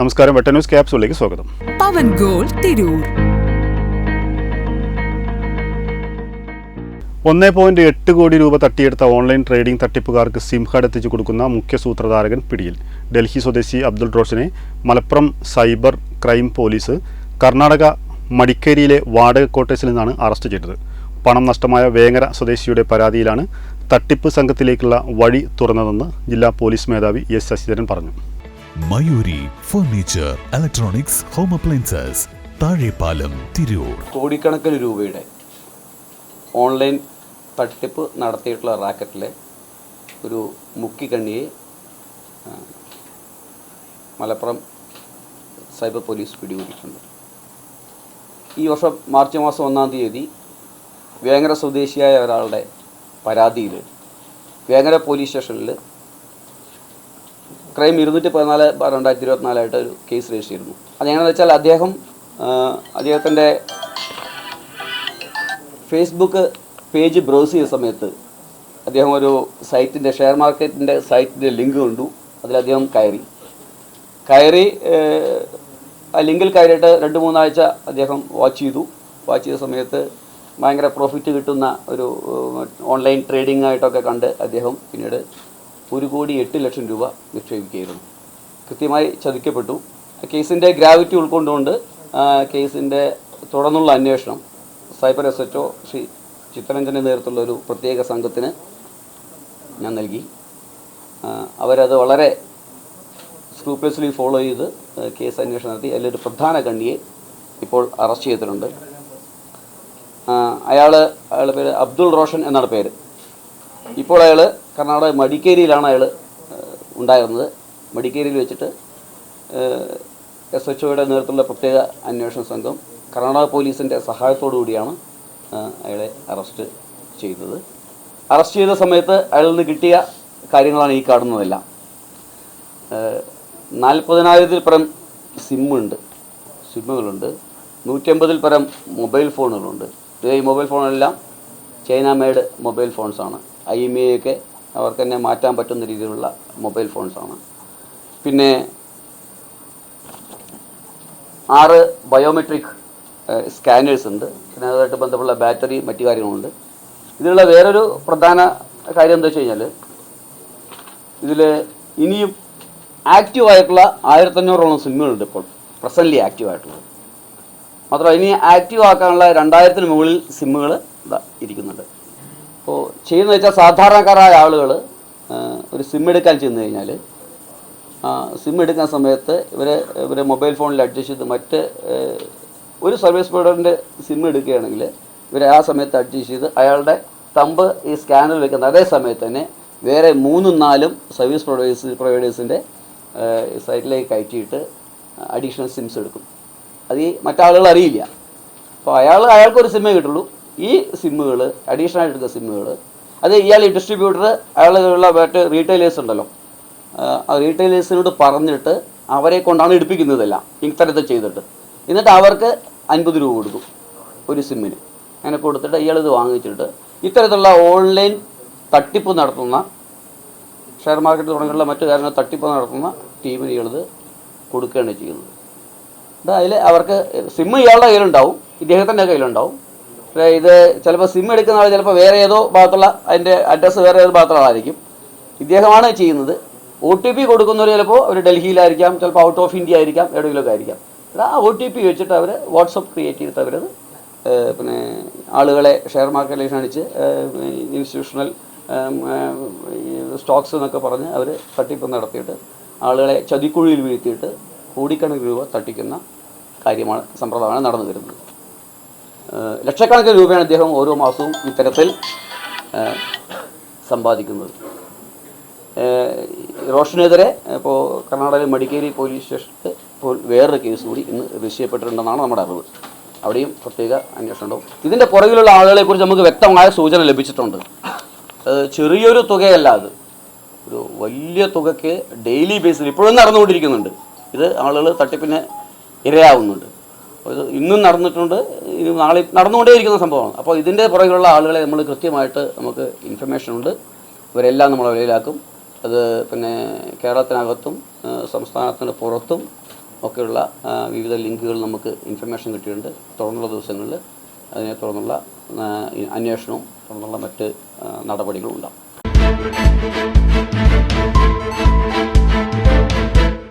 നമസ്കാരം, വെട്ട ന്യൂസ് ക്യാപ്സൂളിലേക്ക് സ്വാഗതം. പവൻ ഗോൾ തിരൂർ 1.8 കോടി രൂപ തട്ടിയെടുത്ത ഓൺലൈൻ ട്രേഡിംഗ് തട്ടിപ്പുകാർക്ക് സിം കാർഡ് എത്തിച്ചു കൊടുക്കുന്ന മുഖ്യ സൂത്രധാരകൻ പിടിയിൽ. ഡൽഹി സ്വദേശി അബ്ദുൾ റോഷനെ Malappuram cyber crime police Karnataka മടിക്കേരിയിലെ വാടക ക്വാർട്ടേഴ്സിൽ നിന്നാണ് അറസ്റ്റ് ചെയ്തത്. പണം നഷ്ടമായ വേങ്ങര സ്വദേശിയുടെ പരാതിയിലാണ് തട്ടിപ്പ് സംഘത്തിലേക്കുള്ള വഴി തുറന്നതെന്ന് ജില്ലാ പോലീസ് മേധാവി എസ് ശശിധരൻ പറഞ്ഞു. Mayuri furniture, electronics, home appliances, Thazhepalam, Tirur. കോടിക്കണക്കിന് രൂപയുടെ ഓൺലൈൻ തട്ടിപ്പ് നടത്തിയിട്ടുള്ള റാക്കറ്റിലെ ഒരു മുക്കിക്കണ്ണിയെ മലപ്പുറം സൈബർ പോലീസ് പിടികൂടിയിട്ടുണ്ട്. ഈ വർഷം മാർച്ച് മാസം 1-ാം തീയതി വേങ്ങര സ്വദേശിയായ ഒരാളുടെ പരാതിയിൽ വേങ്ങര പോലീസ് സ്റ്റേഷനിൽ ക്രൈം 214/2024 ഒരു കേസ് രജിസ്റ്റർ ചെയ്തിരുന്നു. അതെങ്ങനെയാണെന്ന് വെച്ചാൽ അദ്ദേഹത്തിൻ്റെ ഫേസ്ബുക്ക് പേജ് ബ്രൗസ് ചെയ്ത സമയത്ത് അദ്ദേഹം ഒരു സൈറ്റിൻ്റെ ഷെയർ മാർക്കറ്റിൻ്റെ സൈറ്റിൻ്റെ ലിങ്ക് കണ്ടു. അതിൽ അദ്ദേഹം കയറി ആ ലിങ്കിൽ കയറിയിട്ട് 2-3 ആഴ്ച അദ്ദേഹം വാച്ച് ചെയ്ത സമയത്ത് ഭയങ്കര പ്രോഫിറ്റ് കിട്ടുന്ന ഒരു ഓൺലൈൻ ട്രേഡിംഗ് ആയിട്ടൊക്കെ കണ്ട് അദ്ദേഹം പിന്നീട് 1,08,00,000 രൂപ നിക്ഷേപിക്കുകയായിരുന്നു. കൃത്യമായി ചതിക്കപ്പെട്ടു. കേസിൻ്റെ ഗ്രാവിറ്റി ഉൾക്കൊണ്ടുകൊണ്ട് കേസിൻ്റെ തുടർന്നുള്ള അന്വേഷണം സൈബർ SHO ശ്രീ ചിത്തരഞ്ജൻ്റെ നേതൃത്വമുള്ള ഒരു പ്രത്യേക സംഘത്തിന് ഞാൻ നൽകി. അവരത് വളരെ സ്ക്രൂപ്ലെസ്ലി ഫോളോ ചെയ്ത് കേസ് അന്വേഷണം നടത്തി. അതിലൊരു പ്രധാന കണ്ണിയെ ഇപ്പോൾ അറസ്റ്റ് ചെയ്തിട്ടുണ്ട്. അയാളുടെ പേര് അബ്ദുൾ റോഷൻ എന്നാണ് പേര്. ഇപ്പോൾ അയാൾ കർണാടക മടിക്കേരിയിലാണ് ഉണ്ടായിരുന്നത്. മടിക്കേരിയിൽ വെച്ചിട്ട് SHOയുടെ നേതൃത്വത്തിലുള്ള പ്രത്യേക അന്വേഷണ സംഘം കർണാടക പോലീസിൻ്റെ സഹായത്തോടു കൂടിയാണ് അയാളെ അറസ്റ്റ് ചെയ്തത്. അറസ്റ്റ് ചെയ്ത സമയത്ത് അയാളിൽ നിന്ന് കിട്ടിയ കാര്യങ്ങളാണ് ഈ കാണുന്നതെല്ലാം. 40,000-ൽ പരം സിമ്മുകളുണ്ട്, 150-ൽ പരം മൊബൈൽ ഫോണുകളുണ്ട്. ഈ മൊബൈൽ ഫോണെല്ലാം ചൈന മെയ്ഡ് മൊബൈൽ ഫോൺസാണ്. IMEI ഒക്കെ അവർക്ക് തന്നെ മാറ്റാൻ പറ്റുന്ന രീതിയിലുള്ള മൊബൈൽ ഫോൺസാണ്. പിന്നെ 6 ബയോമെട്രിക് സ്കാനേഴ്സ് ഉണ്ട്. പിന്നെ അതുമായിട്ട് ബന്ധപ്പെട്ട ബാറ്ററി മറ്റു കാര്യങ്ങളുണ്ട്. ഇതിലുള്ള വേറൊരു പ്രധാന കാര്യം എന്താ വെച്ച് കഴിഞ്ഞാൽ ഇതിൽ ഇനിയും ആക്റ്റീവായിട്ടുള്ള 1,500ഓളം സിമ്മുകളുണ്ട് ഇപ്പോൾ പ്രസൻ്റ്ലി ആക്റ്റീവായിട്ടുള്ളത്. മാത്രമല്ല ഇനി ആക്റ്റീവ് ആക്കാനുള്ള 2,000-ന് മുകളിൽ സിമ്മുകൾ ഇരിക്കുന്നുണ്ട്. അപ്പോൾ ചെയ്യുന്നത് വെച്ചാൽ സാധാരണക്കാരായ ആളുകൾ ഒരു സിം എടുക്കാൻ ചെന്ന് കഴിഞ്ഞാൽ സിം എടുക്കുന്ന സമയത്ത് ഇവർ മൊബൈൽ ഫോണിൽ അഡ്ജസ്റ്റ് ചെയ്ത് മറ്റ് ഒരു സർവീസ് പ്രൊവൈഡറിൻ്റെ സിം എടുക്കുകയാണെങ്കിൽ ഇവർ ആ സമയത്ത് അഡ്ജസ്റ്റ് ചെയ്ത് അയാളുടെ തമ്പ് ഈ സ്കാനറിൽ വെക്കുന്ന അതേ സമയത്ത് തന്നെ വേറെ 3-4 സർവീസ് പ്രൊവൈഡേഴ്സിൻ്റെ സൈറ്റിലേക്ക് കയറ്റിയിട്ട് അഡീഷണൽ സിംസ് എടുക്കും. അത് ഈ മറ്റാളുകൾ അറിയില്ല. അപ്പോൾ അയാൾക്കൊരു സിമ്മേ കിട്ടുള്ളൂ. ഈ സിമ്മുകൾ അഡീഷണൽ ആയിട്ട് എടുക്കുന്ന സിമ്മുകൾ അത് ഇയാൾ ഈ ഡിസ്ട്രിബ്യൂട്ടർ അയാളുള്ള മറ്റ് റീറ്റെയിലേഴ്സ് ഉണ്ടല്ലോ, ആ റീറ്റെയിലേഴ്സിനോട് പറഞ്ഞിട്ട് അവരെ കൊണ്ടാണ് എടുപ്പിക്കുന്നതെല്ലാം ഇത്തരത്തിൽ ചെയ്തിട്ട്. എന്നിട്ട് അവർക്ക് 50 രൂപ കൊടുക്കും ഒരു സിമ്മിന്. അങ്ങനെ കൊടുത്തിട്ട് ഇയാളിത് വാങ്ങിച്ചിട്ട് ഇത്തരത്തിലുള്ള ഓൺലൈൻ തട്ടിപ്പ് നടത്തുന്ന ഷെയർ മാർക്കറ്റ് തുടങ്ങിയുള്ള മറ്റു കാര്യങ്ങൾ തട്ടിപ്പ് നടത്തുന്ന ടീമിന് ഇയാളിത് കൊടുക്കുകയാണ് ചെയ്യുന്നത്. അതിൽ അവർക്ക് സിമ്മ് ഇയാളുടെ കയ്യിലുണ്ടാവും, ഇദ്ദേഹത്തിൻ്റെ കയ്യിലുണ്ടാവും. പക്ഷേ ഇത് ചിലപ്പോൾ സിം എടുക്കുന്ന ആൾ ചിലപ്പോൾ വേറെ ഏതോ ഭാഗത്തുള്ള അതിൻ്റെ അഡ്രസ്സ് വേറെ ഏതോ ഭാഗത്തുള്ള ആളായിരിക്കും. ഇദ്ദേഹമാണ് ചെയ്യുന്നത്. OTP കൊടുക്കുന്നവർ ചിലപ്പോൾ അവർ ഡൽഹിയിലായിരിക്കാം, ചിലപ്പോൾ ഔട്ട് ഓഫ് ഇന്ത്യ ആയിരിക്കാം, എവിടെയെങ്കിലുമൊക്കെ ആയിരിക്കാം. ആ OTP വെച്ചിട്ട് അവർ വാട്സപ്പ് ക്രിയേറ്റ് ചെയ്തിട്ട് അവരത് പിന്നെ ആളുകളെ ഷെയർ മാർക്കറ്റിലേക്ക് ക്ഷണിച്ച് ഇൻസ്റ്റിറ്റ്യൂഷണൽ സ്റ്റോക്സ് എന്നൊക്കെ പറഞ്ഞ് അവർ തട്ടിപ്പ് നടത്തിയിട്ട് ആളുകളെ ചതിക്കുഴിയിൽ വീഴ്ത്തിയിട്ട് കോടിക്കണക്കിന് രൂപ തട്ടിക്കുന്ന സമ്പ്രദായമാണ് നടന്നു വരുന്നത്. ലക്ഷക്കണക്കിന് രൂപയാണ് അദ്ദേഹം ഓരോ മാസവും ഇത്തരത്തിൽ സമ്പാദിക്കുന്നത്. റോഷനെതിരെ ഇപ്പോൾ കർണാടക മടിക്കേരി പോലീസ് സ്റ്റേഷനിൽ ഇപ്പോൾ വേറൊരു കേസ് കൂടി ഇന്ന് രജിസ്റ്റർ ചെയ്യപ്പെട്ടിട്ടുണ്ടെന്നാണ് നമ്മുടെ അറിവ്. അവിടെയും പ്രത്യേക അന്വേഷണം ഉണ്ടാവും. ഇതിൻ്റെ പുറകിലുള്ള ആളുകളെക്കുറിച്ച് നമുക്ക് വ്യക്തമായ സൂചന ലഭിച്ചിട്ടുണ്ട്. ചെറിയൊരു തുകയല്ല, അത് ഒരു വലിയ തുകയ്ക്ക് ഡെയിലി ബേസിൽ ഇപ്പോഴും നടന്നുകൊണ്ടിരിക്കുന്നുണ്ട്. ഇത് ആളുകൾ തട്ടിപ്പിന് ഇരയാവുന്നുണ്ട്. ഇത് ഇന്നും നടന്നിട്ടുണ്ട്, ഇനി നാളെ നടന്നുകൊണ്ടേയിരിക്കുന്ന സംഭവമാണ്. അപ്പോൾ ഇതിൻ്റെ പുറകിലുള്ള ആളുകളെ നമ്മൾ കൃത്യമായിട്ട് നമുക്ക് ഇൻഫർമേഷൻ ഉണ്ട്. ഇവരെല്ലാം നമ്മൾ വെളിയിലാക്കും. അത് പിന്നെ കേരളത്തിനകത്തും സംസ്ഥാനത്തിന് പുറത്തും ഒക്കെയുള്ള വിവിധ ലിങ്കുകൾ നമുക്ക് ഇൻഫർമേഷൻ കിട്ടിയിട്ടുണ്ട്. തുടർന്നുള്ള ദിവസങ്ങളിൽ അതിനെ തുടർന്നുള്ള അന്വേഷണവും തുടർന്നുള്ള മറ്റ് നടപടികളും ഉണ്ടാകും.